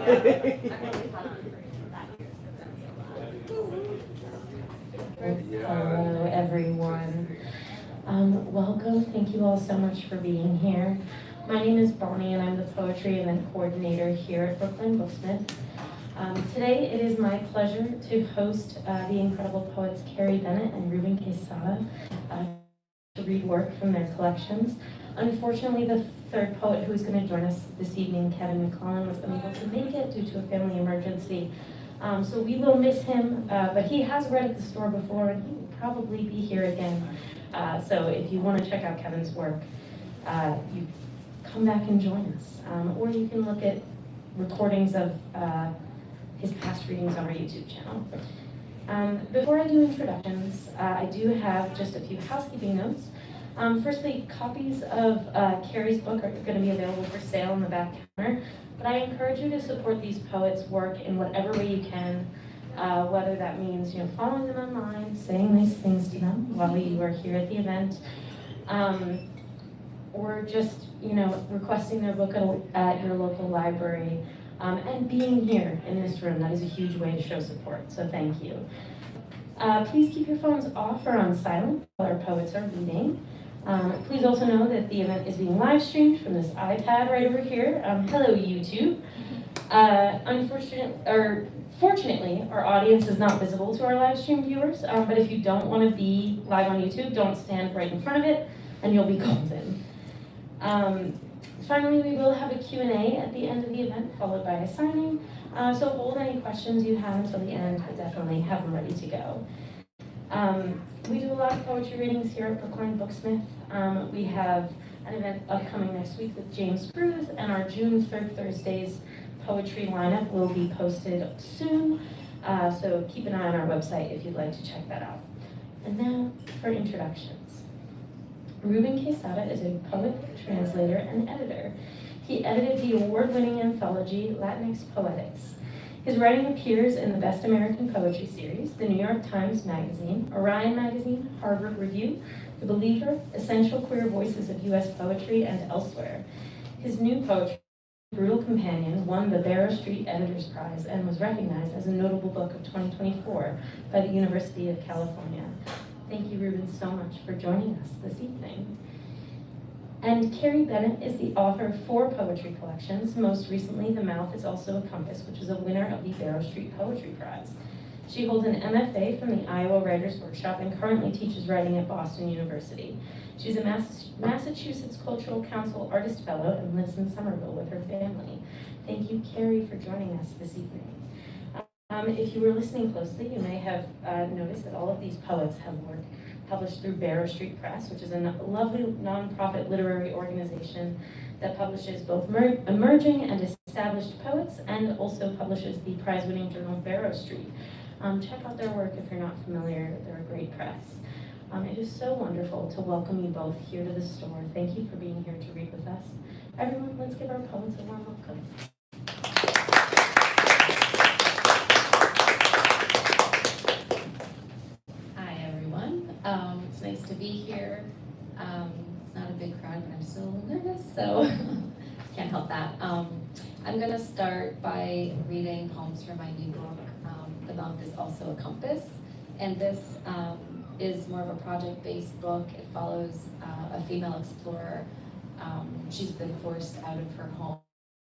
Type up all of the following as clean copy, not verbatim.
Hello, everyone. Welcome. Thank you all so much for being here. My name is Bonnie, and I'm the Poetry Event Coordinator here at Brookline Booksmith. Today, it is my pleasure to host the incredible poets Carrie Bennett and Ruben Quesada to read work from their collections. Unfortunately, the third poet who is going to join us this evening, Kevin McLellan, was unable to make it due to a family emergency. So we will miss him, but he has read at the store before, and he will probably be here again. So if you want to check out Kevin's work, you come back and join us. Or you can look at recordings of his past readings on our YouTube channel. Before I do introductions, I do have just a few housekeeping notes. Firstly, copies of Carrie's book are going to be available for sale in the back counter, but I encourage you to support these poets' work in whatever way you can, whether that means following them online, saying nice things to them while you are here at the event, or just requesting their book at your local library, and being here in this room. That is a huge way to show support, so thank you. Please keep your phones off or on silent while our poets are reading. Please also know that the event is being live streamed from this iPad right over here. Hello, YouTube. Fortunately, our audience is not visible to our live stream viewers, but if you don't want to be live on YouTube, don't stand right in front of it, and you'll be called in. Finally, we will have a Q&A at the end of the event, followed by a signing. So hold any questions you have until the end, but definitely have them ready to go. We do a lot of poetry readings here at Brookline Booksmith. We have an event upcoming next week with James Cruz, and our June 3rd Thursday's poetry lineup will be posted soon. So keep an eye on our website if you'd like to check that out. And now for introductions. Ruben Quesada is a poet, translator, and editor. He edited the award-winning anthology Latinx Poetics. His writing appears in the Best American Poetry series, the New York Times Magazine, Orion Magazine, Harvard Review, The Believer, Essential Queer Voices of U.S. Poetry, and elsewhere. His new poetry, Brutal Companion, won the Barrow Street Editors Prize and was recognized as a notable book of 2024 by the University of California. Thank you, Ruben, so much for joining us this evening. And Carrie Bennett is the author of 4 poetry collections. Most recently, The Mouth is Also a Compass, which was a winner of the Barrow Street Poetry Prize. She holds an MFA from the Iowa Writers Workshop and currently teaches writing at Boston University. She's a Massachusetts Cultural Council Artist Fellow and lives in Somerville with her family. Thank you, Carrie, for joining us this evening. If you were listening closely, you may have noticed that all of these poets have work published through Barrow Street Press, which is a lovely nonprofit literary organization that publishes both emerging and established poets and also publishes the prize-winning journal Barrow Street. Check out their work if you're not familiar. They're a great press. It is so wonderful to welcome you both here to the store. Thank you for being here to read with us. Everyone, let's give our poets a warm welcome. It's nice to be here. It's not a big crowd, but I'm still a little nervous, so can't help that. I'm going to start by reading poems from my new book, The Mouth is Also a Compass. And this is more of a project-based book. It follows a female explorer. She's been forced out of her home,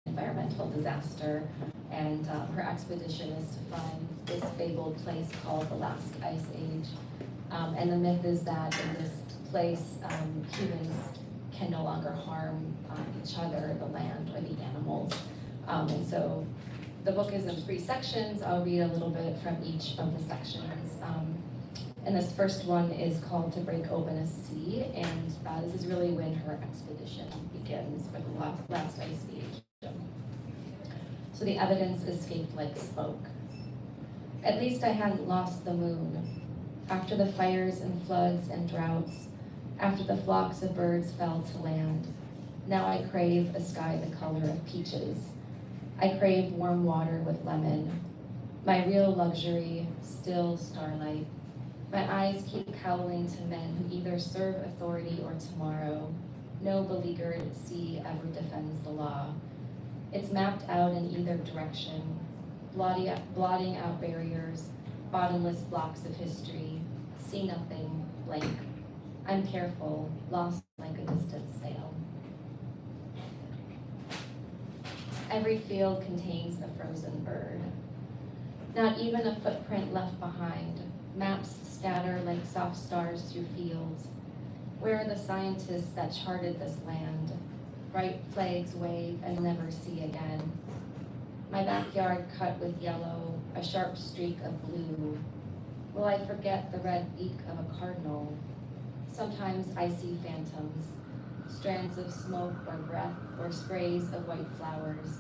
environmental disaster, and her expedition is to find this fabled place called the Last Ice Age. And the myth is that in this place, humans can no longer harm each other, the land, or the animals. And so the book is in 3 sections. I'll read a little bit from each of the sections. And this first one is called To Break Open a Sea, and this is really when her expedition begins for the last ice age. So the evidence escaped like smoke. At least I hadn't lost the moon. After the fires and floods and droughts, after the flocks of birds fell to land, now I crave a sky the color of peaches. I crave warm water with lemon. My real luxury, still starlight. My eyes keep howling to men who either serve authority or tomorrow. No beleaguered sea ever defends the law. It's mapped out in either direction, blotting out barriers, bottomless blocks of history, see nothing, blank. I'm careful, lost like a distant sail. Every field contains a frozen bird. Not even a footprint left behind. Maps scatter like soft stars through fields. Where are the scientists that charted this land? Bright flags wave and never see again. My backyard cut with yellow, a sharp streak of blue. Will I forget the red beak of a cardinal? Sometimes I see phantoms, strands of smoke or breath or sprays of white flowers.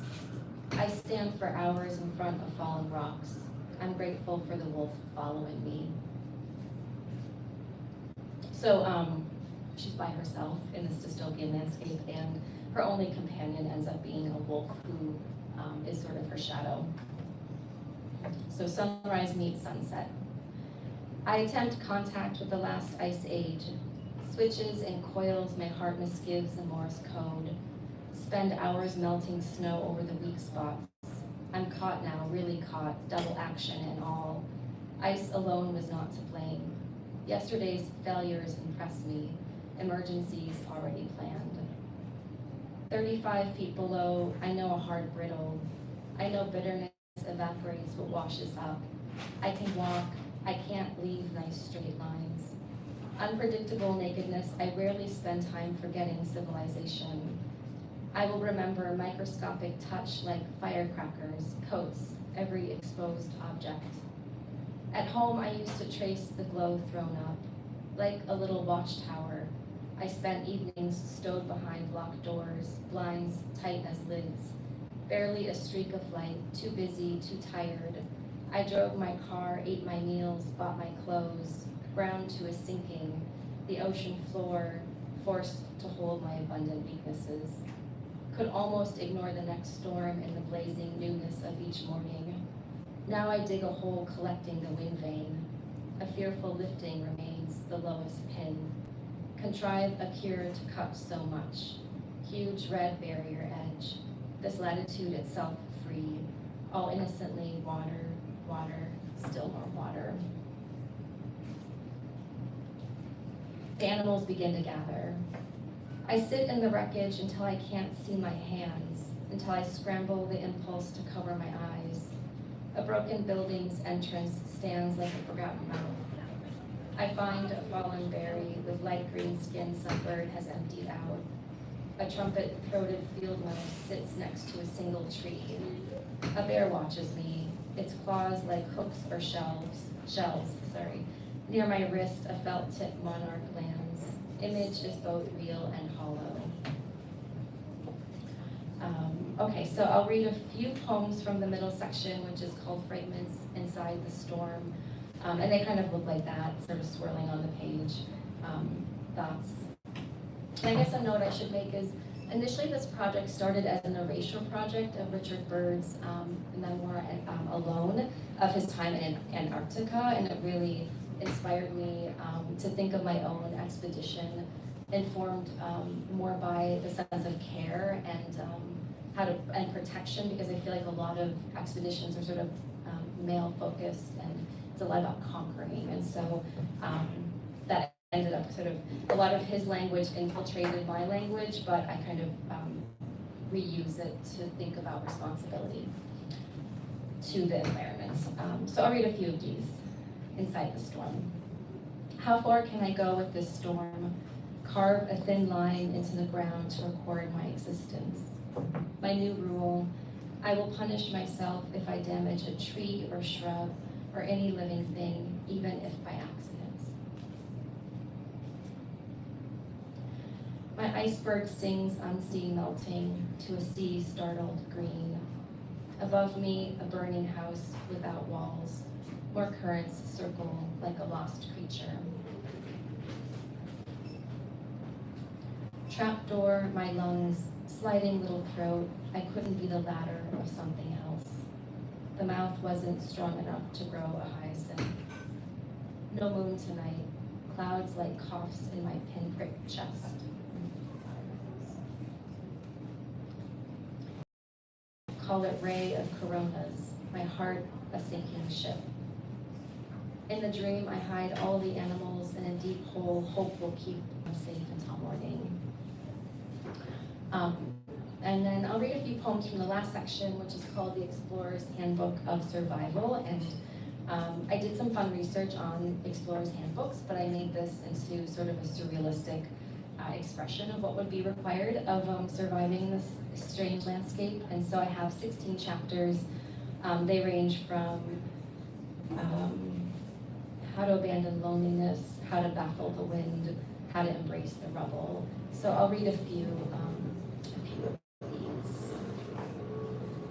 I stand for hours in front of fallen rocks. I'm grateful for the wolf following me. So she's by herself in this dystopian landscape, and her only companion ends up being a wolf who is sort of her shadow. So sunrise meets sunset. I attempt contact with the last ice age. Switches and coils my heart misgives in Morse code. Spend hours melting snow over the weak spots. I'm caught now, really caught, double action and all. Ice alone was not to blame. Yesterday's failures impress me. Emergencies already planned. 35 feet below, I know a heart brittle. I know bitterness evaporates but washes up. I can walk, I can't leave nice straight lines. Unpredictable nakedness, I rarely spend time forgetting civilization. I will remember microscopic touch like firecrackers, coats, every exposed object. At home, I used to trace the glow thrown up. Like a little watchtower, I spent evenings stowed behind locked doors, blinds tight as lids. Barely a streak of light, too busy, too tired. I drove my car, ate my meals, bought my clothes, ground to a sinking, the ocean floor, forced to hold my abundant weaknesses. Could almost ignore the next storm in the blazing newness of each morning. Now I dig a hole collecting the wind vane. A fearful lifting remains the lowest pin. Contrive a cure to cut so much. Huge red barrier edge. This latitude itself free. All innocently water, water, still more water. The animals begin to gather. I sit in the wreckage until I can't see my hands, until I scramble the impulse to cover my eyes. A broken building's entrance stands like a forgotten mouth. I find a fallen berry with light green skin some bird has emptied out. A trumpet-throated field mouse sits next to a single tree. A bear watches me, its claws like hooks or shells. Near my wrist, a felt-tip monarch lands. Image is both real and hollow. Okay, so I'll read a few poems from the middle section, which is called Fragments Inside the Storm. And they kind of look like that, sort of swirling on the page. Thoughts. And I guess a note I should make is, initially this project started as an erasure project of Richard Byrd's memoir, Alone, of his time in Antarctica, and it really inspired me to think of my own expedition, informed more by the sense of care and protection, because I feel like a lot of expeditions are sort of male focused, and it's a lot about conquering, and so that ended up sort of, a lot of his language infiltrated my language, but I kind of reuse it to think about responsibility to the environment. So I'll read a few of these. Inside the Storm. How far can I go with this storm? Carve a thin line into the ground to record my existence. My new rule, I will punish myself if I damage a tree or shrub or any living thing, even if by accident. My iceberg sings on sea melting to a sea startled green. Above me, a burning house without walls. More currents circle like a lost creature. Trapdoor, my lungs, sliding little throat, I couldn't be the ladder of something else. The mouth wasn't strong enough to grow a hyacinth. No moon tonight, clouds like coughs in my pinprick chest. call it ray of coronas, my heart a sinking ship. In the dream, I hide all the animals in a deep hole. Hope will keep them safe until morning. And then I'll read a few poems from the last section, which is called The Explorer's Handbook of Survival. And I did some fun research on explorers' handbooks, but I made this into sort of a surrealistic expression of what would be required of surviving this strange landscape. And so I have 16 chapters. They range from how to abandon loneliness, how to baffle the wind, how to embrace the rubble. So I'll read a few of these.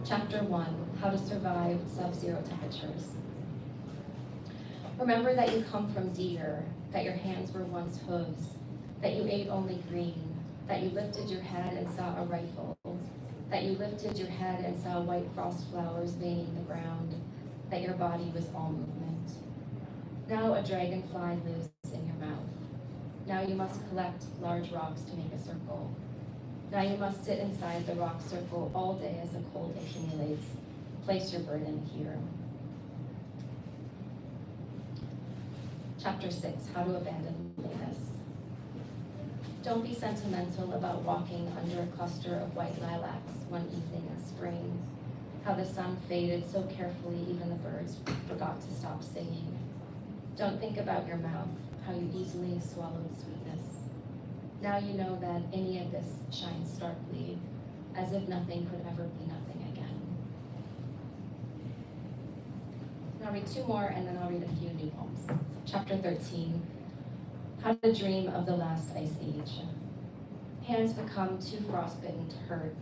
Chapter 1, How to Survive Sub-Zero Temperatures. Remember that you come from deer, that your hands were once hooves, that you ate only green, that you lifted your head and saw a rifle, that you lifted your head and saw white frost flowers veining the ground, that your body was all movement. Now a dragonfly lives in your mouth. Now you must collect large rocks to make a circle. Now you must sit inside the rock circle all day as the cold accumulates. Place your burden here. Chapter 6, How to Abandon Loneliness. Don't be sentimental about walking under a cluster of white lilacs one evening in spring. How the sun faded so carefully even the birds forgot to stop singing. Don't think about your mouth, how you easily swallowed sweetness. Now you know that any abyss shines starkly, as if nothing could ever be nothing again. I'll read 2 more and then I'll read a few new poems. Chapter 13, How to Dream of the Last Ice Age. Hands become too frostbitten to hurt.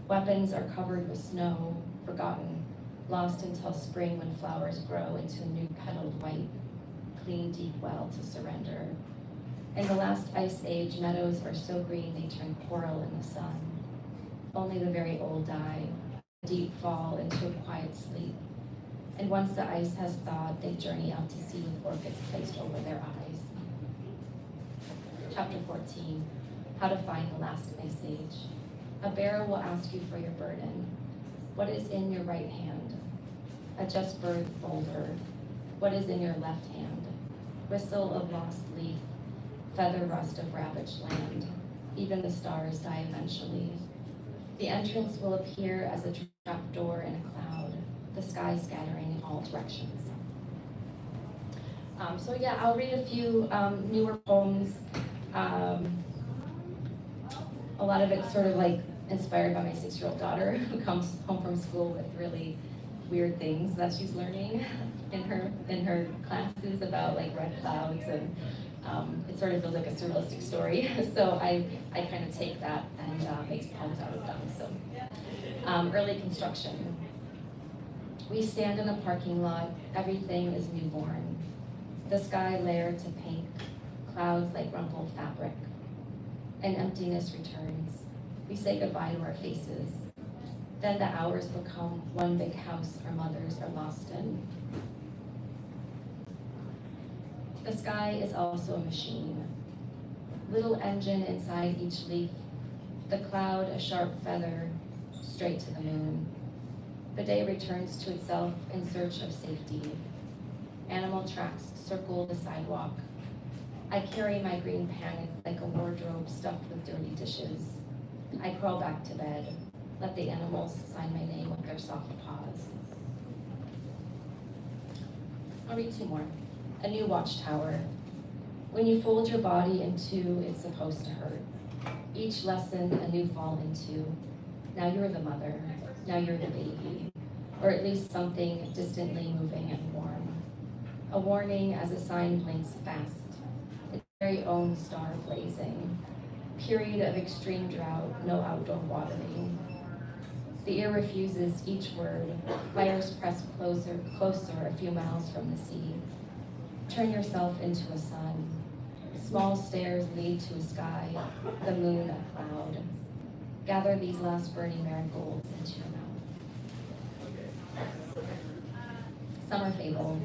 Weapons are covered with snow, forgotten, lost until spring when flowers grow into a new petaled white, clean deep well to surrender. In the last ice age, meadows are so green they turn coral in the sun. Only the very old die, deep fall into a quiet sleep. And once the ice has thawed, they journey out to sea with orchids placed over their eyes. Chapter 14, How to Find the Last Ice Age. A bearer will ask you for your burden. What is in your right hand? A just bird boulder. What is in your left hand? Whistle of lost leaf, feather rust of ravaged land. Even the stars die eventually. The entrance will appear as a trapdoor in a cloud, the sky scattering in all directions. So yeah, I'll read a few newer poems. A lot of it's sort of like inspired by my 6-year-old daughter who comes home from school with really weird things that she's learning in her classes about like red clouds, and it sort of feels like a surrealistic story. So I kind of take that and make poems out of them. So early construction. We stand in a parking lot, everything is newborn. The sky layered to pink, clouds like rumpled fabric. And emptiness returns. We say goodbye to our faces. Then the hours become one big house our mothers are lost in. The sky is also a machine. Little engine inside each leaf. The cloud a sharp feather, straight to the moon. The day returns to itself in search of safety. Animal tracks circle the sidewalk. I carry my green panic like a wardrobe stuffed with dirty dishes. I crawl back to bed. Let the animals sign my name with their soft paws. I'll read 2 more. A new watchtower. When you fold your body in 2, it's supposed to hurt. Each lesson a new fall into. Now you're the mother. Now you're the baby. Or at least something distantly moving and warm. A warning as a sign blinks fast. Its very own star blazing. Period of extreme drought, no outdoor watering. The ear refuses each word. Fires press closer a few miles from the sea. Turn yourself into a sun. Small stairs lead to a sky, the moon a cloud. Gather these last burning marigolds into your mouth. Summer fable.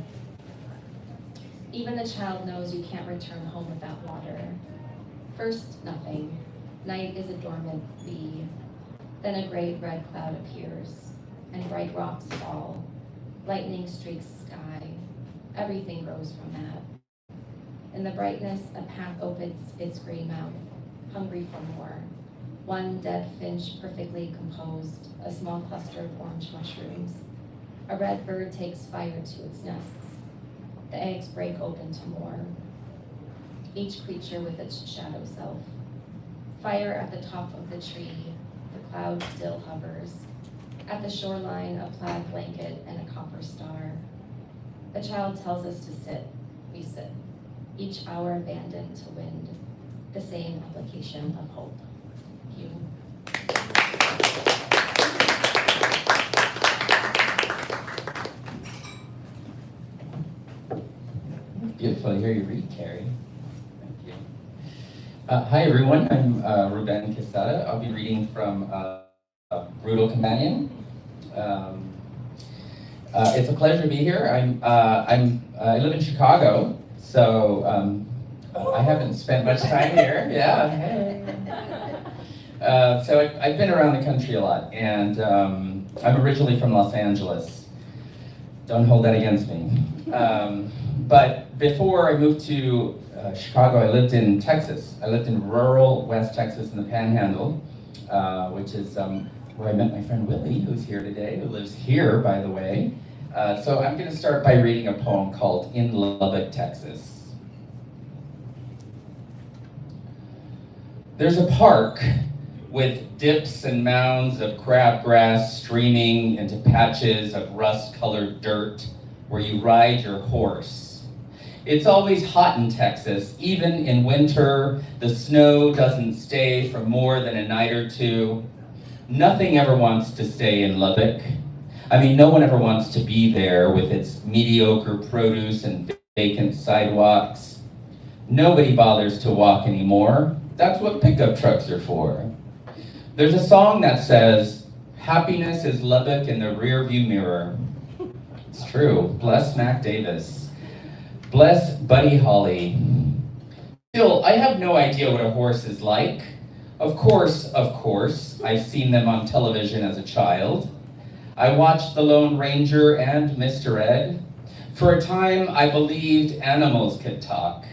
Even the child knows you can't return home without water. First, nothing. Night is a dormant bee. Then a great red cloud appears. and bright rocks fall. Lightning streaks sky. Everything grows from that. In the brightness, a path opens its gray mouth, hungry for more. One dead finch perfectly composed, a small cluster of orange mushrooms. A red bird takes fire to its nests. The eggs break open to more. Each creature with its shadow self. Fire at the top of the tree, the cloud still hovers. At the shoreline, a plaid blanket and a copper star. A child tells us to sit, we sit. Each hour abandoned to wind, the same application of hope. Thank you. Beautiful to hear you read, Carrie. Thank you. Hi, everyone. I'm Ruben Quesada. I'll be reading from Brutal Companion. It's a pleasure to be here. I live in Chicago, so I haven't spent much time here. Yeah. Hey. So I've been around the country a lot, and I'm originally from Los Angeles. Don't hold that against me. But before I moved to Chicago, I lived in Texas. I lived in rural West Texas in the Panhandle, which is where I met my friend Willie, who's here today, who lives here, by the way. So I'm going to start by reading a poem called In Lubbock, Texas. There's a park with dips and mounds of crabgrass streaming into patches of rust-colored dirt where you ride your horse. It's always hot in Texas. Even in winter, the snow doesn't stay for more than a night or two. Nothing ever wants to stay in Lubbock. I mean, no one ever wants to be there with its mediocre produce and vacant sidewalks. Nobody bothers to walk anymore. That's what pickup trucks are for. There's a song that says, happiness is Lubbock in the rearview mirror. It's true. Bless Mac Davis. Bless Buddy Holly. Still, I have no idea what a horse is like. Of course, I've seen them on television as a child. I watched The Lone Ranger and Mr. Ed. For a time, I believed animals could talk.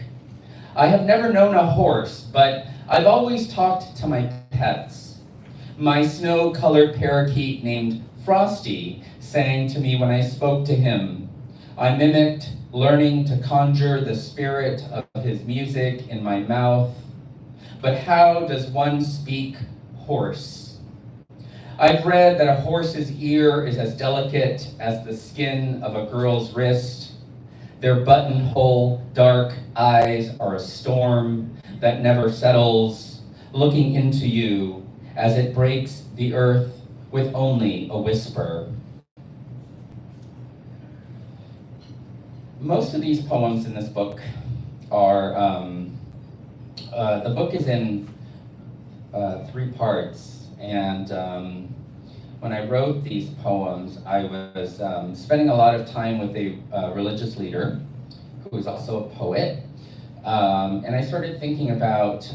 I have never known a horse, but I've always talked to my pets. My snow-colored parakeet named Frosty sang to me when I spoke to him. I mimicked learning to conjure the spirit of his music in my mouth. But how does one speak horse? I've read that a horse's ear is as delicate as the skin of a girl's wrist. Their buttonhole dark eyes are a storm that never settles, looking into you as it breaks the earth with only a whisper. Most of these poems in this book are, the book is in 3 parts, and when I wrote these poems, I was spending a lot of time with a religious leader who is also a poet, and I started thinking about,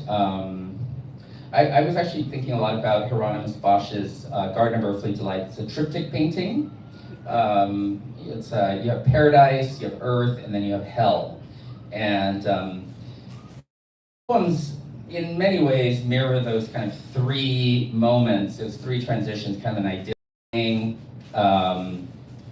I was actually thinking a lot about Hieronymus Bosch's Garden of Earthly Delight. It's a triptych painting. It's you have paradise, you have earth, and then you have hell. And poems, in many ways, mirror those kind of 3 moments, those 3 transitions, kind of an ideal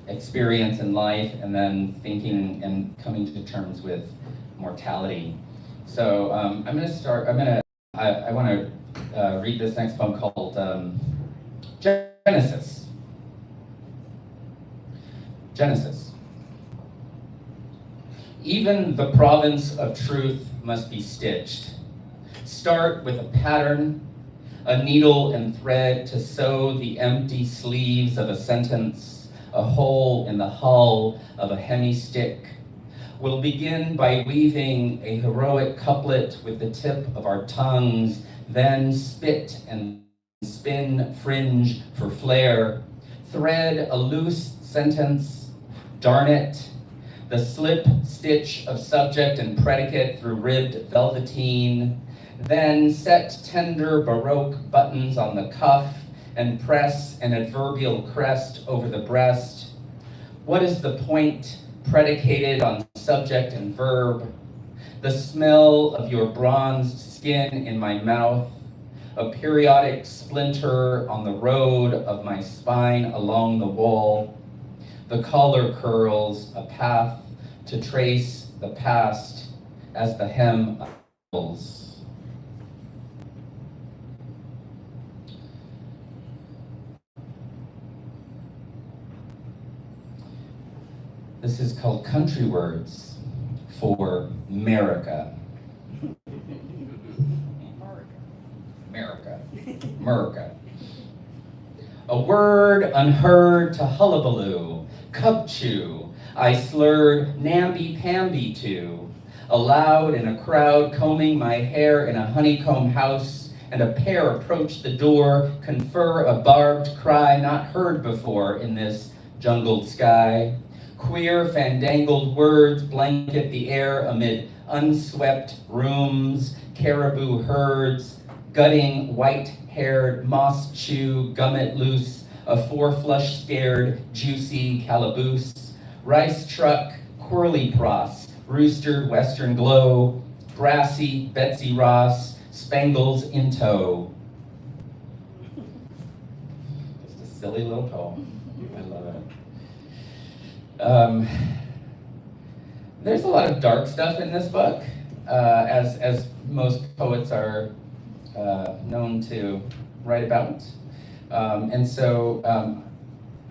experience in life, and then thinking and coming to terms with mortality. So I'm going to start. I want to read this next poem called Genesis. Genesis. Even the province of truth must be stitched. Start with a pattern, a needle and thread to sew the empty sleeves of a sentence, a hole in the hull of a hemistick. We'll begin by weaving a heroic couplet with the tip of our tongues, then spit and spin fringe for flair. Thread a loose sentence. Darn it, the slip stitch of subject and predicate through ribbed velveteen, then set tender Baroque buttons on the cuff and press an adverbial crest over the breast? What is the point predicated on subject and verb? The smell of your bronzed skin in my mouth, a periodic splinter on the road of my spine along the wall. The collar curls, a path to trace the past as the hem unfolds. This is called Country Words for America. America. A word unheard to hullabaloo, cub chew, I slurred namby-pamby to, aloud in a crowd combing my hair in a honeycomb house, and a pair approach the door, confer a barbed cry not heard before in this jungled sky. Queer fandangled words blanket the air amid unswept rooms, caribou herds, gutting white-haired moss-chew, gummet-loose, a four-flush-scared, juicy calaboose, rice truck, quirly pros, rooster, western glow, brassy Betsy Ross, spangles in tow. Just a silly little poem. I love it. There's a lot of dark stuff in this book, as most poets are known to write about. And so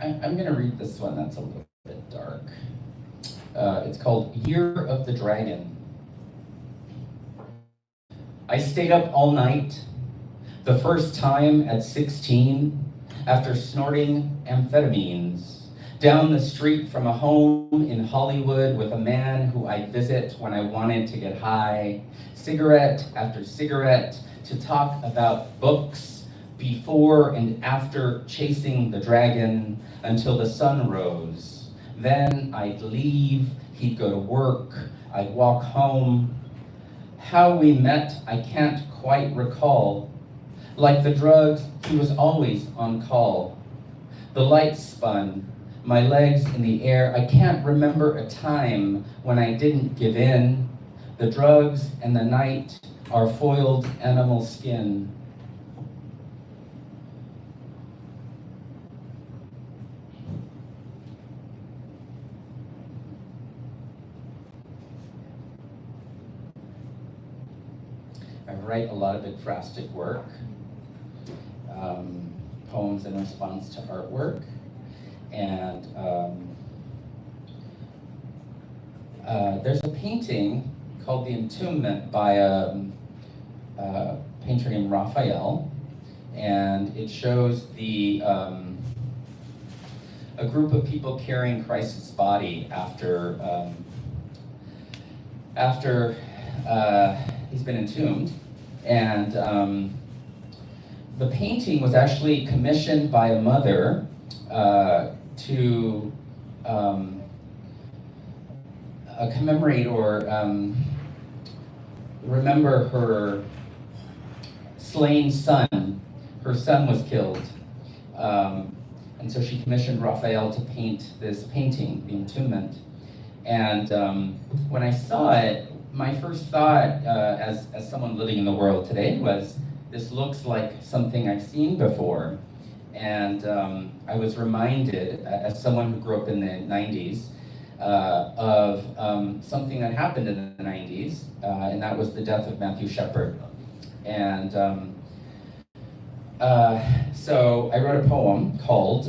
I'm going to read this one that's a little bit dark. It's called Year of the Dragon. I stayed up all night, the first time at 16, after snorting amphetamines, down the street from a home in Hollywood with a man who I'd visit when I wanted to get high, cigarette after cigarette, to talk about books before and after chasing the dragon until the sun rose. Then I'd leave, he'd go to work, I'd walk home. How we met, I can't quite recall. Like the drugs, he was always on call. The lights spun, my legs in the air. I can't remember a time when I didn't give in. The drugs and the night are foiled animal skin. I write a lot of ekphrastic work, poems in response to artwork, and there's a painting called The Entombment by a painter named Raphael, and it shows a group of people carrying Christ's body after he's been entombed, and the painting was actually commissioned by a mother to commemorate or remember her slain son. Her son was killed, and so she commissioned Raphael to paint this painting, The Entombment. And when I saw it, my first thought, as someone living in the world today, was this looks like something I've seen before. And I was reminded, as someone who grew up in the 90s, of something that happened in the 90s, and that was the death of Matthew Shepard. And so I wrote a poem called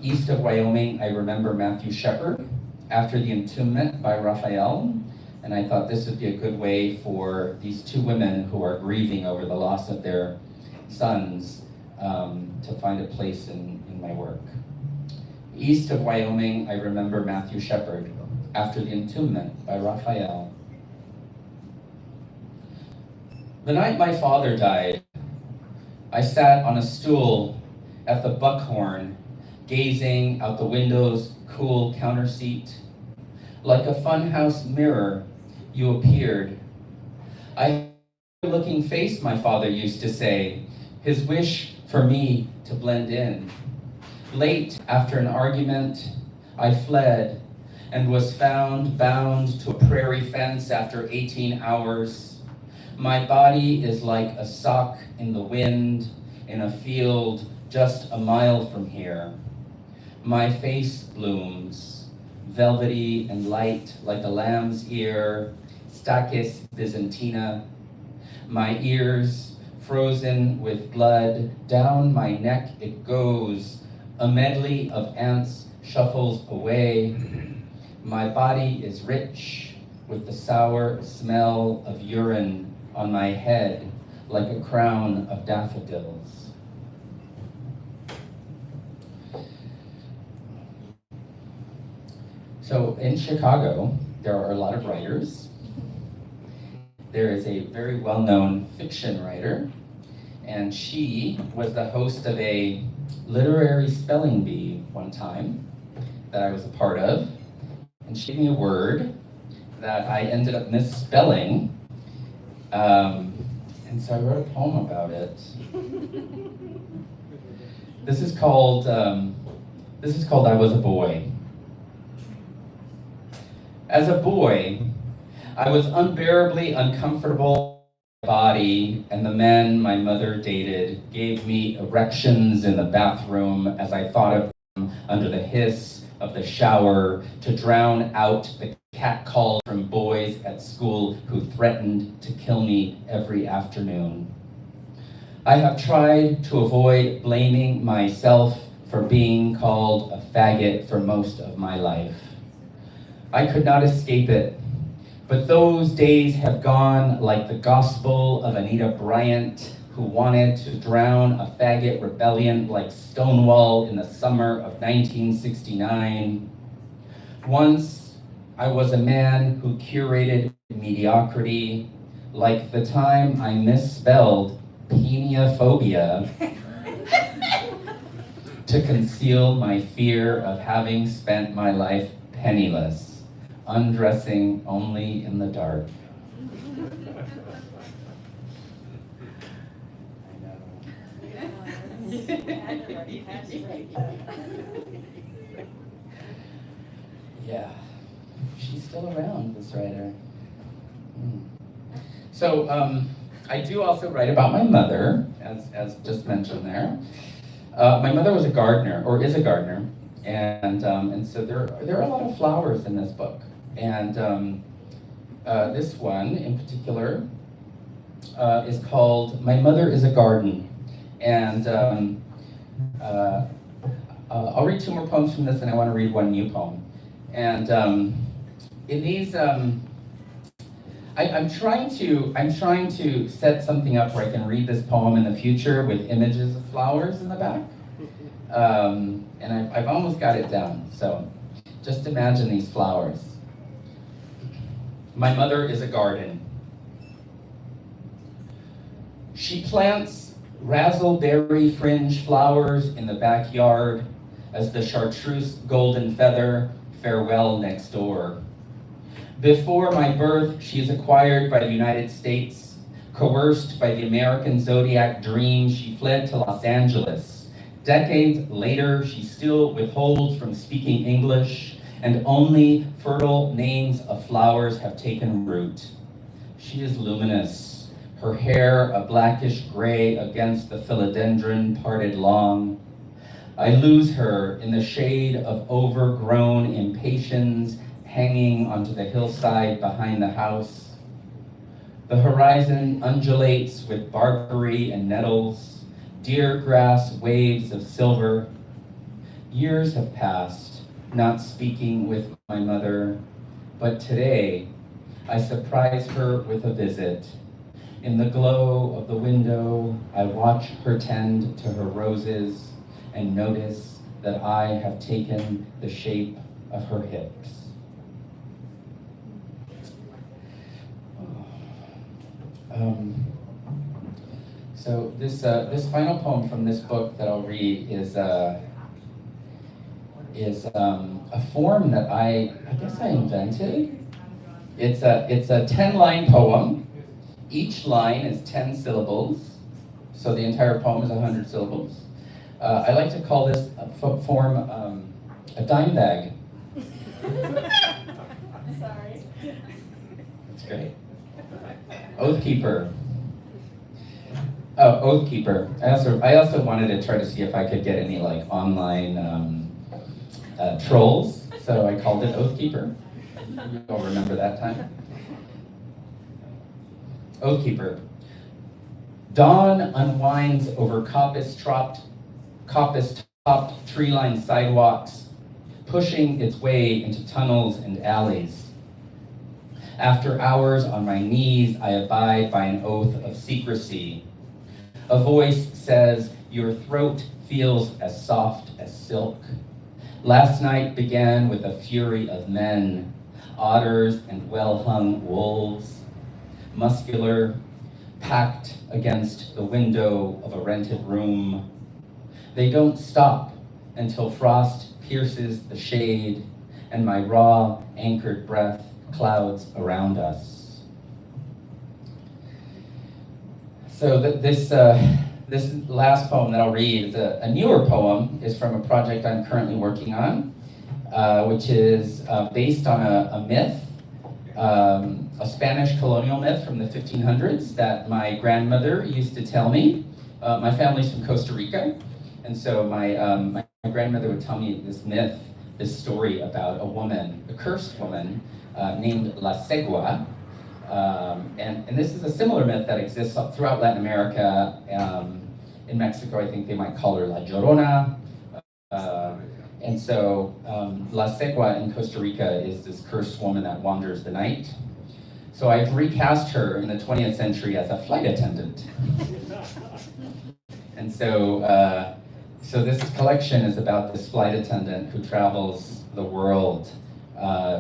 East of Wyoming, I Remember Matthew Shepard, after the Entombment by Raphael. And I thought this would be a good way for these two women who are grieving over the loss of their sons to find a place in my work. East of Wyoming, I Remember Matthew Shepard, after the Entombment by Raphael. The night my father died, I sat on a stool at the Buckhorn, gazing out the window's cool counter seat. Like a funhouse mirror, you appeared. I had a looking face, my father used to say, his wish for me to blend in. Late after an argument, I fled and was found bound to a prairie fence after 18 hours. My body is like a sock in the wind in a field just a mile from here. My face blooms, velvety and light like a lamb's ear, Stachys byzantina. My ears, frozen with blood, down my neck it goes. A medley of ants shuffles away. My body is rich with the sour smell of urine on my head like a crown of daffodils. So in Chicago, there are a lot of writers. There is a very well-known fiction writer, and she was the host of a literary spelling bee one time that I was a part of, and she gave me a word that I ended up misspelling, and so I wrote a poem about it. This is called I Was a Boy. As a boy, I was unbearably uncomfortable. My body and the men my mother dated gave me erections in the bathroom as I thought of them under the hiss of the shower to drown out the catcall from boys at school who threatened to kill me every afternoon. I have tried to avoid blaming myself for being called a faggot for most of my life. I could not escape it, but those days have gone like the gospel of Anita Bryant, who wanted to drown a faggot rebellion like Stonewall in the summer of 1969. Once, I was a man who curated mediocrity, like the time I misspelled peniophobia to conceal my fear of having spent my life penniless, undressing only in the dark. Yeah, she's still around, this writer. So I do also write about my mother, as just mentioned there. My mother was a gardener, or is a gardener, and so there are a lot of flowers in this book. And this one in particular is called My Mother is a Garden. And I'll read two more poems from this, and I want to read one new poem. And in these, I'm trying to set something up where I can read this poem in the future with images of flowers in the back. And I've almost got it down. So just imagine these flowers. My mother is a garden. She plants razzleberry fringe flowers in the backyard as the chartreuse golden feather farewell next door. Before my birth, she is acquired by the United States. Coerced by the American zodiac dream, she fled to Los Angeles. Decades later, she still withholds from speaking English, and only fertile names of flowers have taken root. She is luminous, her hair a blackish gray against the philodendron parted long. I lose her in the shade of overgrown impatiens hanging onto the hillside behind the house. The horizon undulates with barberry and nettles, deer grass waves of silver. Years have passed, not speaking with my mother, but today I surprise her with a visit. In the glow of the window, I watch her tend to her roses and notice that I have taken the shape of her hips. So this final poem from this book that I'll read is a form that I guess I invented. It's a 10-line poem. Each line is 10 syllables, so the entire poem is 100 syllables. I like to call this form a dime bag. Sorry. That's great. Oath keeper. Oh, oath keeper. I also wanted to try to see if I could get any like online trolls, so I called it oath keeper. You'll remember that time. Oath keeper. Dawn unwinds over coppice-topped tree-lined sidewalks, pushing its way into tunnels and alleys. After hours on my knees, I abide by an oath of secrecy. A voice says, "Your throat feels as soft as silk." Last night began with a fury of men, otters and well-hung wolves, muscular, packed against the window of a rented room. They don't stop until frost pierces the shade and my raw, anchored breath clouds around us. So this last poem that I'll read is a newer poem, is from a project I'm currently working on, which is based on a myth, a Spanish colonial myth from the 1500s that my grandmother used to tell me. My family's from Costa Rica, and so my grandmother would tell me this myth, this story about a woman, a cursed woman, named La Segua. And this is a similar myth that exists throughout Latin America. In Mexico, I think they might call her La Llorona. And so La Segua in Costa Rica is this cursed woman that wanders the night. So I've recast her in the 20th century as a flight attendant. And so this collection is about this flight attendant who travels the world.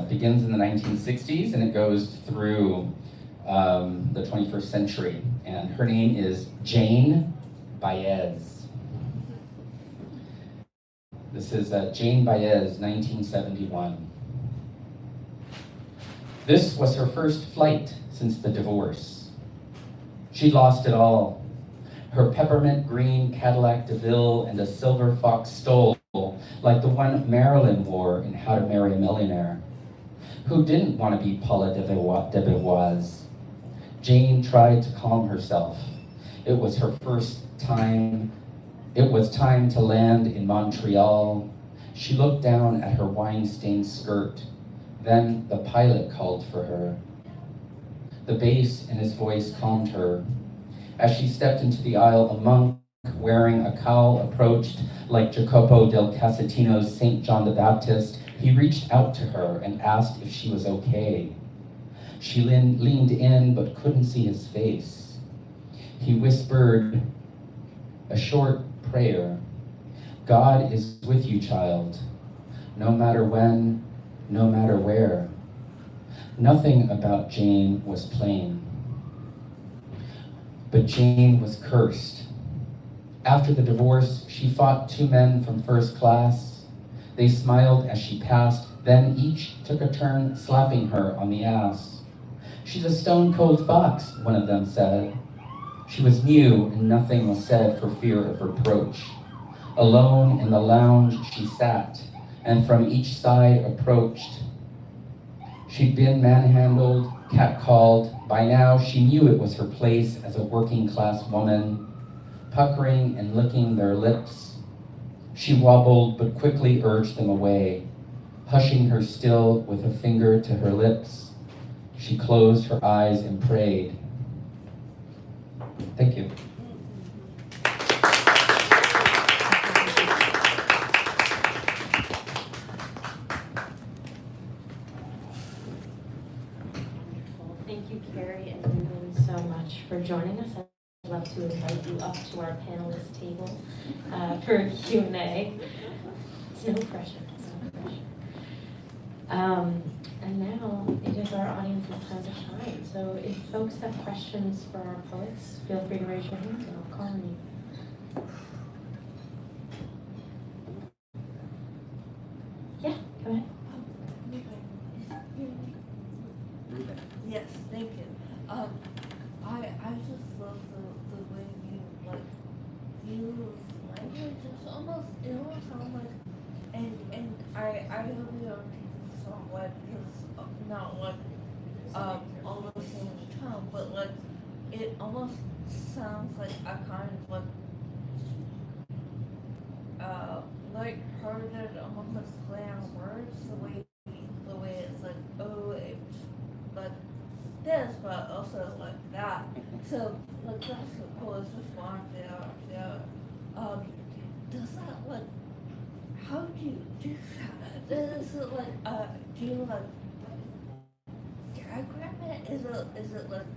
Begins in the 1960s and it goes through the 21st century. And her name is Jane Baez. This is Jane Baez, 1971. This was her first flight since the divorce. She'd lost it all. Her peppermint green Cadillac DeVille and a silver fox stole, like the one Marilyn wore in How to Marry a Millionaire. Who didn't want to be Paula de Beauvois? Jane tried to calm herself. It was her first time. It was time to land in Montreal. She looked down at her wine-stained skirt. Then the pilot called for her. The bass in his voice calmed her. As she stepped into the aisle, a monk wearing a cowl approached like Jacopo del Casatino's St. John the Baptist. He reached out to her and asked if she was okay. She leaned in but couldn't see his face. He whispered a short prayer. God is with you, child, no matter when, no matter where. Nothing about Jane was plain. But Jane was cursed. After the divorce, she fought two men from first class. They smiled as she passed, then each took a turn slapping her on the ass. "She's a stone-cold fox," one of them said. She was new and nothing was said for fear of reproach. Alone in the lounge she sat, and from each side approached. She'd been manhandled, catcalled. By now she knew it was her place as a working-class woman. Puckering and licking their lips, she wobbled but quickly urged them away. Hushing her still with a finger to her lips, she closed her eyes and prayed. Thank you. Thank you, Carrie and Ruben, so much for joining us. I'd love to invite you up to our panelist table for Q&A. It's no pressure. It's no pressure. And now it is our audience's time to shine. So if folks have questions for our poets, feel free to raise your hands and I'll call on you. Yeah, go ahead. Yes, thank you. I just love the way you use language and so hope you don't think this song wet because not like all the same tone, but like it almost sounds like a kind of light-hearted, almost like play on words, the way it's like, oh, it's like this, but also like that. So like that's so cool. It's just one does that like, how do you do that? Is it like do you like diagram it? Is it like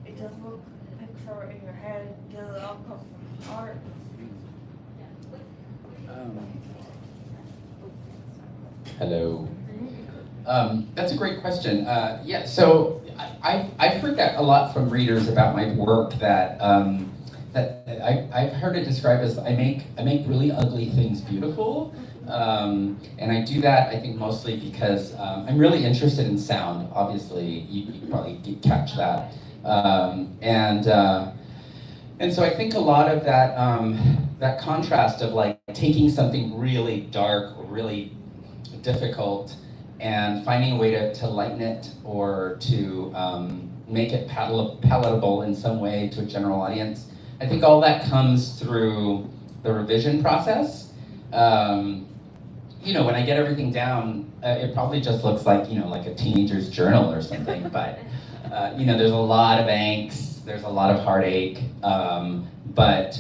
it just look picture in your head? Does it all come from art? Hello. That's a great question. Yeah, so I've heard that a lot from readers about my work that I've heard it described as I make really ugly things beautiful, and I do that I think mostly because I'm really interested in sound. Obviously, you probably catch that, and so I think a lot of that that contrast of like taking something really dark or really difficult and finding a way to lighten it or to make it palatable in some way to a general audience. I think all that comes through the revision process. When I get everything down, it probably just looks like, like a teenager's journal or something, but there's a lot of angst, there's a lot of heartache, but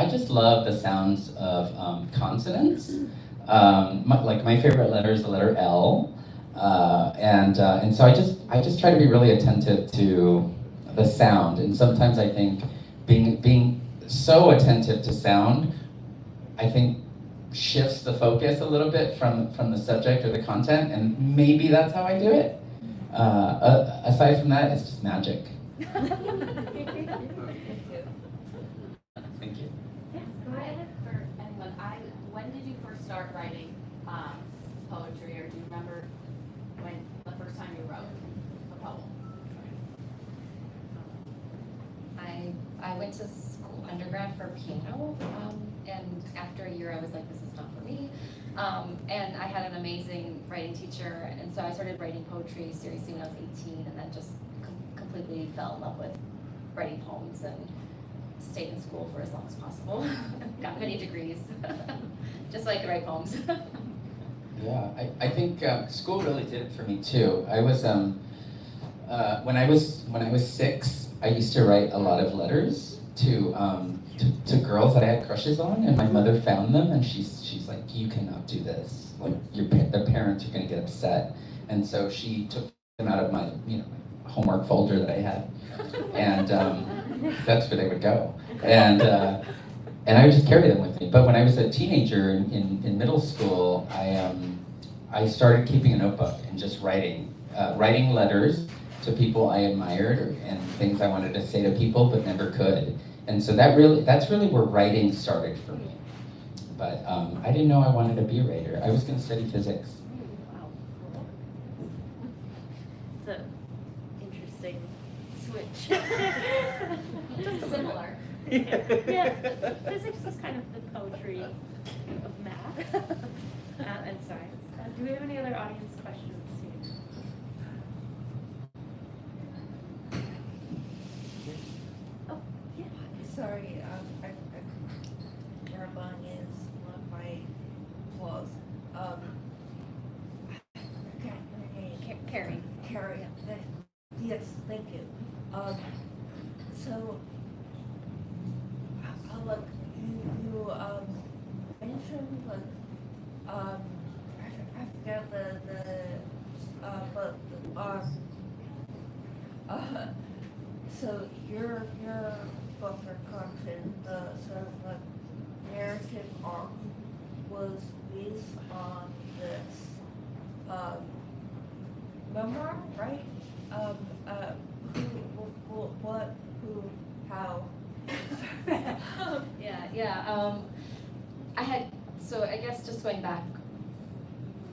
I just love the sounds of consonants. My favorite letter is the letter L, and so I just try to be really attentive to the sound. And sometimes I think being so attentive to sound, I think shifts the focus a little bit from the subject or the content, and maybe that's how I do it. Aside from that, it's just magic. Thank you. When did you first start writing poetry, or do you remember when the first time you wrote a poem? I went to school, undergrad for piano, and after a year I was like, this is not for me. And I had an amazing writing teacher, and so I started writing poetry seriously when I was 18, and then just completely fell in love with writing poems and stayed in school for as long as possible. Got many degrees, just so I could write poems. Yeah, I think school really did it for me too. I was when I was 6, I used to write a lot of letters to girls that I had crushes on, and my mother found them, and she's like, you cannot do this. Like the parents are going to get upset, and so she took them out of my homework folder that I had, and that's where they would go, and I would just carry them with me. But when I was a teenager in middle school, I started keeping a notebook and just writing letters to people I admired and things I wanted to say to people but never could. And so that's really where writing started for me. But I didn't know I wanted to be a writer. I was going to study physics. Wow. It's an interesting switch. Similar. Yeah, physics is kind of the poetry of math and science. Do we have any other audience questions? Oh, yeah. Sorry, Caravan is one of my flaws. Carrie. Carrie, yes, thank you. So, like, you mentioned, like, I forgot so your book or collection, the sort of like narrative arc was based on this memoir, right? Who, how? Yeah. I guess just going back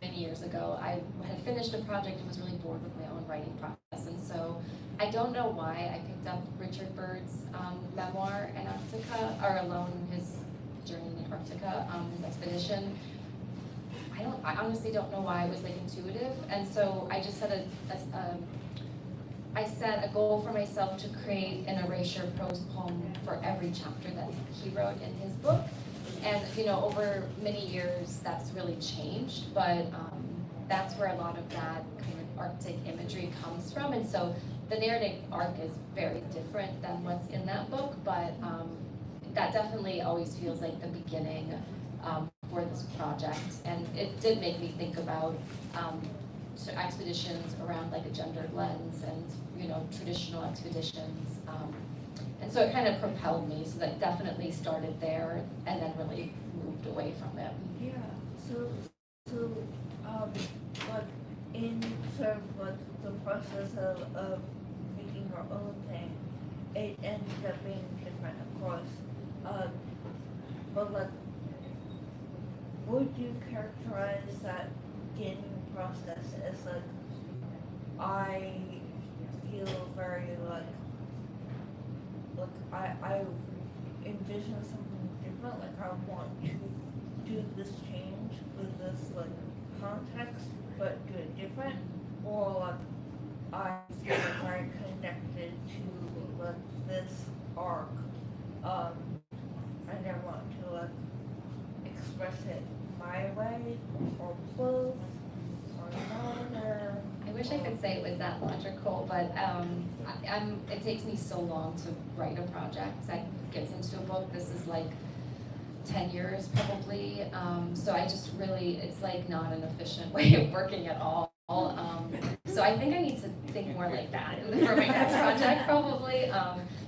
many years ago, I had finished a project and was really bored with my own writing process. And so I don't know why I picked up Richard Byrd's memoir, Antarctica, or Alone, his journey in Antarctica. his expedition. I honestly don't know why it was like intuitive, and so I just set I set a goal for myself to create an erasure prose poem for every chapter that he wrote in his book. And over many years, that's really changed, but that's where a lot of that kind of Arctic imagery comes from. And so the narrative arc is very different than what's in that book, but that definitely always feels like the beginning for this project. And it did make me think about expeditions around like a gendered lens and traditional expeditions. And so it kind of propelled me, so that definitely started there and then really moved away from it. Yeah, so, like, in sort of like the process of making our own thing, it ended up being different, of course. But like, would you characterize that beginning process as like, I feel very like I envision something different, like I want to do this change with this like context, but do it different, or like I feel very connected to like this arc, and I want to like express it my way, or both, or neither. I wish I could say it was that logical, but it takes me so long to write a project that gets into a book. This is like 10 years probably. So I just really, it's like not an efficient way of working at all. So I think I need to think more like that for my next project probably.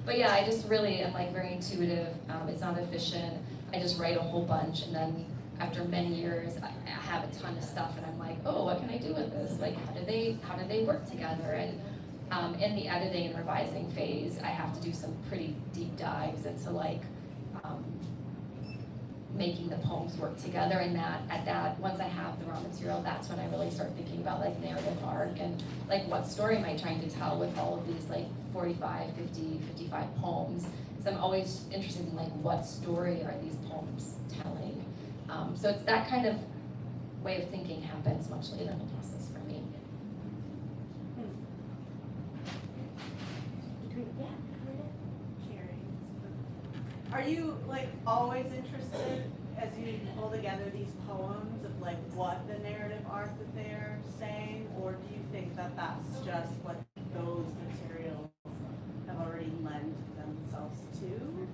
But yeah, I just really am like very intuitive. It's not efficient. I just write a whole bunch, and then after many years, I have a ton of stuff, and I'm like, oh, what can I do with this? Like, how do they work together? And in the editing and revising phase, I have to do some pretty deep dives into like making the poems work together. And once I have the raw material, that's when I really start thinking about like narrative arc and like what story am I trying to tell with all of these like 45, 50, 55 poems. So I'm always interested in like what story are these poems telling. So it's that kind of way of thinking happens much later in the process for me. Are you like always interested as you pull together these poems of like what the narrative arc that they're saying, or do you think that that's just what those materials have already lent themselves to?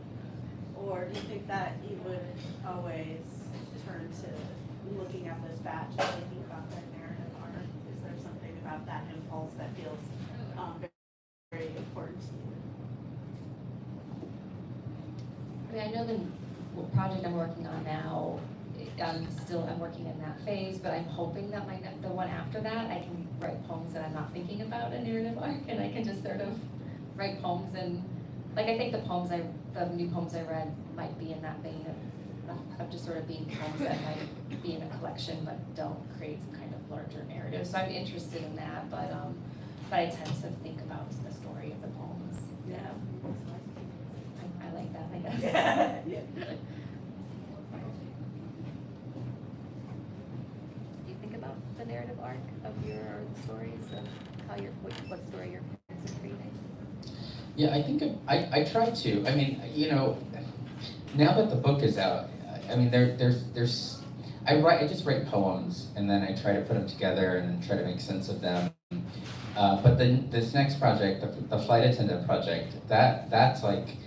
Or do you think that you would always turn to looking at this batch and thinking about that narrative arc? Is there something about that impulse that feels very important to you? I mean, I know the project I'm working on now, I'm working in that phase, but I'm hoping that the one after that, I can write poems that I'm not thinking about a narrative arc, and I can just sort of write poems. And like, I think the new poems I read might be in that vein of just sort of being poems that might be in a collection but don't create some kind of larger narrative. So I'm interested in that, but I tend to think about the story of the poems. Yeah. I like that, I guess. Yeah. Do you think about the narrative arc of the stories of what story you're creating? Yeah, I think I try to. I mean, now that the book is out, I mean, I just write poems, and then I try to put them together and try to make sense of them. But then this next project, the flight attendant project, that's like,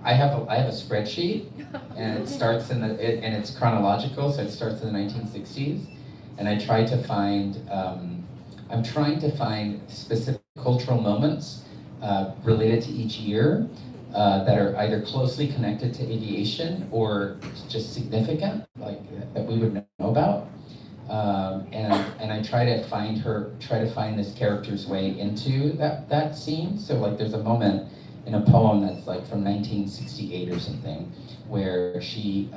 I have a spreadsheet, and it starts and it's chronological, so it starts in the 1960s, and I try to find, I'm trying to find specific cultural moments related to each year that are either closely connected to aviation or just significant, like that we would know about. And I try to find this character's way into that scene. So like there's a moment in a poem that's like from 1968 or something, where she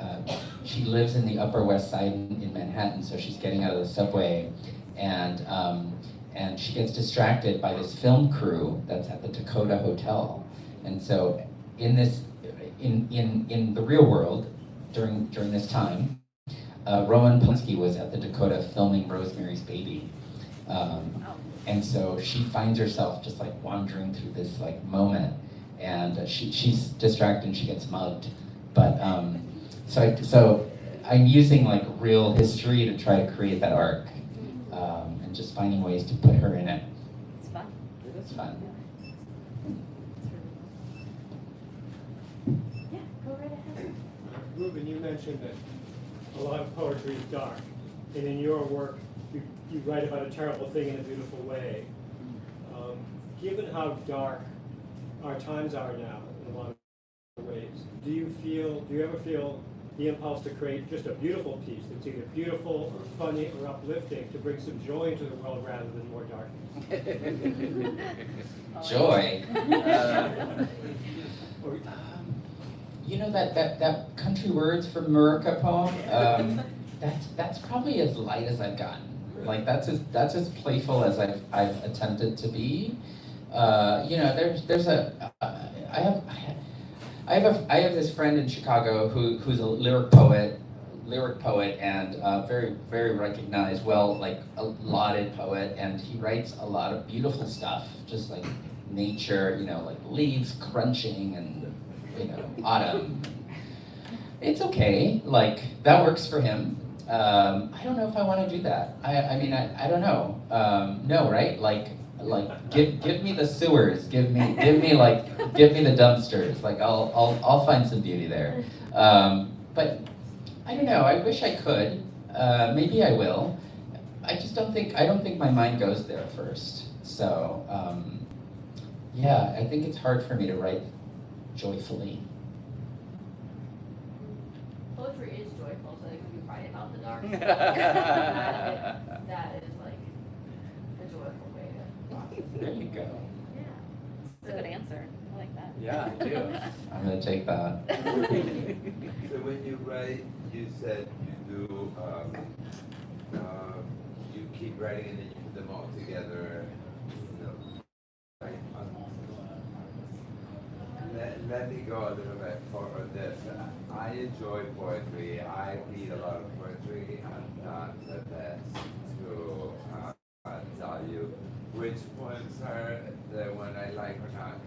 lives in the Upper West Side in Manhattan, so she's getting out of the subway, and she gets distracted by this film crew that's at the Dakota Hotel. And so in the real world, during this time, Roman Polanski was at the Dakota filming Rosemary's Baby. And so she finds herself just like wandering through this like moment, and she's distracted and she gets mugged. But so I'm using like real history to try to create that arc, and just finding ways to put her in it. It's fun. It is fun. Yeah, go right ahead. Ruben, you mentioned that a lot of poetry is dark, and in your work, you write about a terrible thing in a beautiful way. Given how dark our times are now in a lot of ways, do you ever feel the impulse to create just a beautiful piece that's either beautiful or funny or uplifting to bring some joy into the world rather than more darkness? Joy. You know that country words from Murica poem? That's probably as light as I've gotten. Like that's as playful as I've attempted to be. You know, I have this friend in Chicago who's a lyric poet and very, very recognized, like a lauded poet, and he writes a lot of beautiful stuff, just like nature, you know, like leaves crunching and, you know, autumn. It's okay, like that works for him. I don't know if I want to do that. I mean, I don't know. No, right? Like give me the sewers. Give me the dumpsters. Like I'll find some beauty there. But I don't know. I wish I could. Maybe I will. I don't think my mind goes there first. So yeah, I think it's hard for me to write joyfully. Poetry is joyful, so when you write about the dark, that is like a joyful way to process it. There you go. Yeah, it's a good answer. I like that. Yeah, I do. I'm gonna take that. So when you write, you said you do, you keep writing and then you put them all together, you know, right? Let me go a little bit for this. I enjoy poetry. I read a lot of poetry. I'm not the best to tell you which poems are the one I like or not,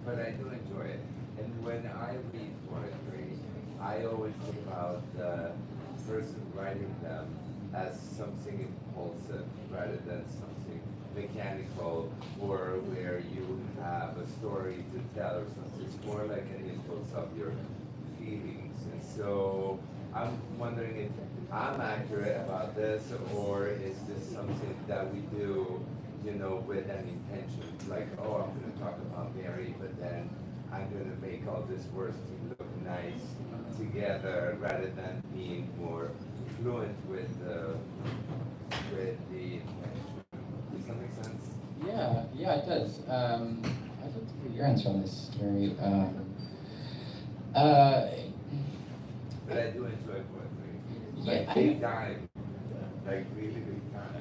but I do enjoy it. And when I read poetry, I always think about the person writing them as something impulsive rather than something mechanical or where you have a story to tell or something. It's more like an impulse of your feelings. And so I'm wondering if I'm accurate about this, or is this something that we do, you know, with an intention? Like, oh, I'm going to talk about Mary, but then I'm going to make all these words to look nice together rather than being more fluent with the intention. Does that make sense? Yeah, it does. I'd like to hear your answer on this, Carrie. But I do enjoy poetry. Yeah, Like big time. Like really big time.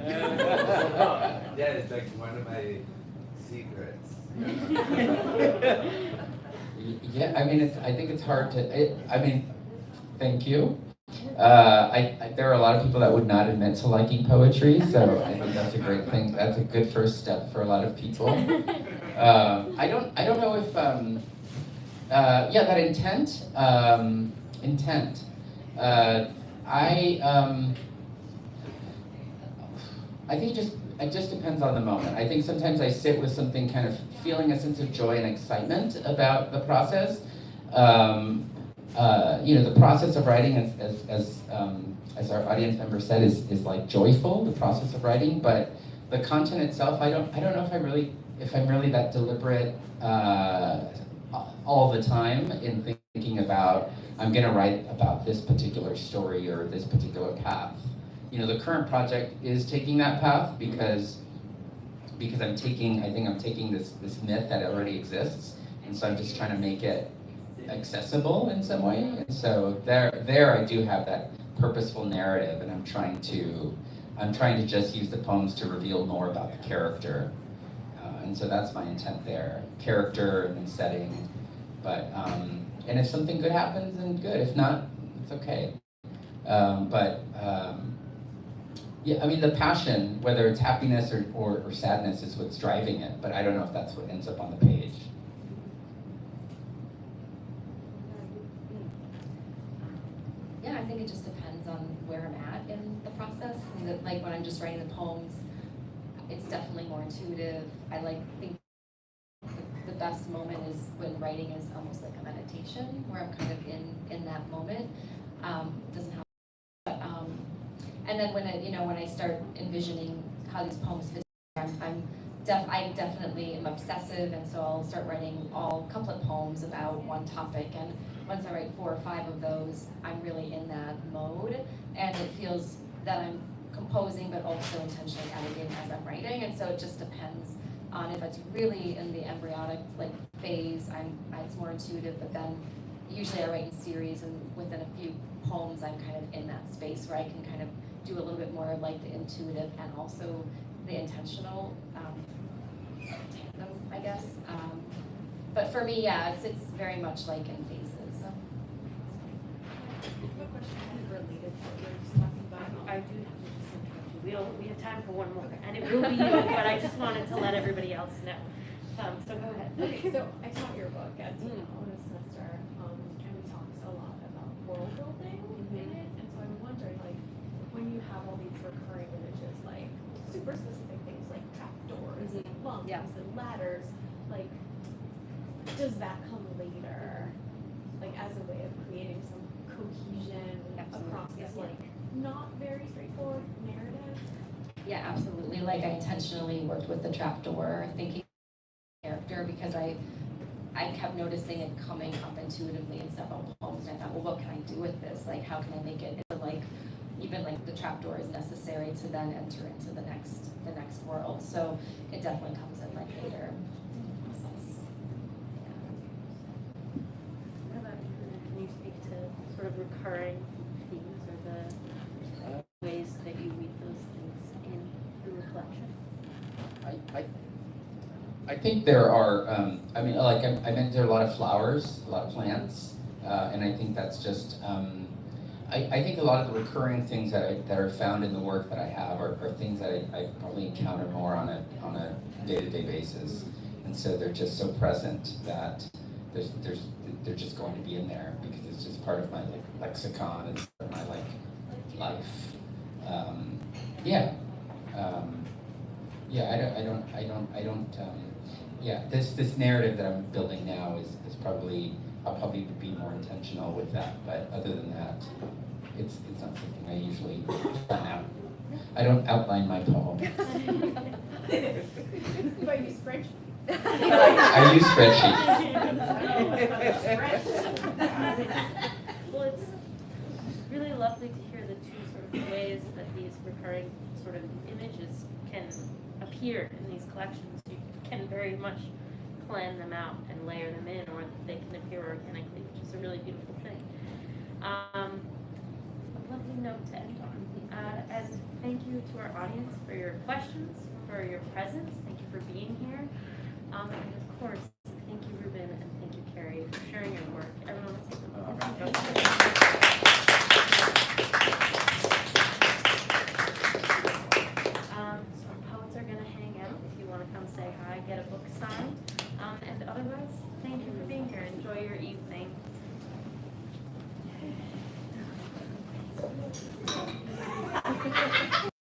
Yeah, it's like one of my secrets. Yeah, I mean, I think it's hard to. Thank you. There are a lot of people that would not admit to liking poetry, so I think that's a great thing. That's a good first step for a lot of people. I don't know if that intent. I think it just depends on the moment. I think sometimes I sit with something kind of feeling a sense of joy and excitement about the process. You know, the process of writing, as our audience member said, is like joyful. The process of writing, but the content itself, I don't know if I'm really that deliberate all the time in thinking about I'm going to write about this particular story or this particular path. You know, the current project is taking that path because I'm taking this myth that already exists, and so I'm just trying to make it accessible in some way. And so there I do have that purposeful narrative, and I'm trying to just use the poems to reveal more about the character, and so that's my intent there: character and then setting. But and if something good happens, then good. If not, It's okay. Yeah, I mean, the passion, whether it's happiness or sadness, is what's driving it, but I don't know if that's what ends up on the page. Yeah, I think it just depends on where I'm at in the process. And like when I'm just writing the poems, it's definitely more intuitive. I think the best moment is when writing is almost like a meditation, where I'm kind of in that moment. Doesn't help. And then when I start envisioning how these poems fit, I definitely am obsessive, and so I'll start writing all couplet poems about one topic. And once I write 4 or 5 of those, I'm really in that mode, and it feels that I'm composing, but also intentionally editing as I'm writing. And so it just depends on if it's really in the embryonic phase. It's more intuitive, but then usually I write in series, and within a few poems, I'm kind of in that space where I can kind of do a little bit more like the intuitive and also the intentional tandem, I guess. But for me, yeah, it's very much like in phases. Quick question kind of related to what you were just talking about. I do have to just interrupt you. We have time for one more, and it will be you, but I just wanted to let everybody else know. So go ahead. Okay, so I taught your book as you know in a semester, and we talked a lot about world building in it, and so I'm wondering, like, when you have all these recurring images, like super specific things like trapdoors and lungs and ladders, like, does that come later, like as a way of creating some cohesion across this like not very straightforward narrative? Yeah, absolutely. Like I intentionally worked with the trapdoor thinking character because I kept noticing it coming up intuitively in several poems, and I thought, well, what can I do with this? Like, how can I make it like even like the trapdoor is necessary to then enter into the next world. So it definitely comes in like later process. What about you? Can you speak to sort of recurring themes or the ways that you weave those things in through a collection? I think there are, I mean, like I meant there are a lot of flowers, a lot of plants, and I think that's just, I think a lot of the recurring things that are found in the work that I have are things that I probably encounter more on a day-to-day basis, and so they're just so present that they're just going to be in there because it's just part of my lexicon, it's part of my life. This narrative that I'm building now is probably, I'll probably be more intentional with that, but other than that, it's not something I usually plan out. I don't outline my poem. But you spreadsheet. I use spreadsheets. Well, it's really lovely to hear the two sort of ways that these recurring sort of images can appear in these collections. You can very much plan them out and layer them in, or they can appear organically, which is a really beautiful thing. A lovely note to end on. And thank you to our audience for your questions, for your presence. Thank you for being here. And of course, thank you, Ruben, and thank you, Carrie, for sharing your work. Everyone, let's give them a round of applause. So our poets are going to hang out if you want to come say hi, get a book signed. And otherwise, thank you for being here. Enjoy your evening.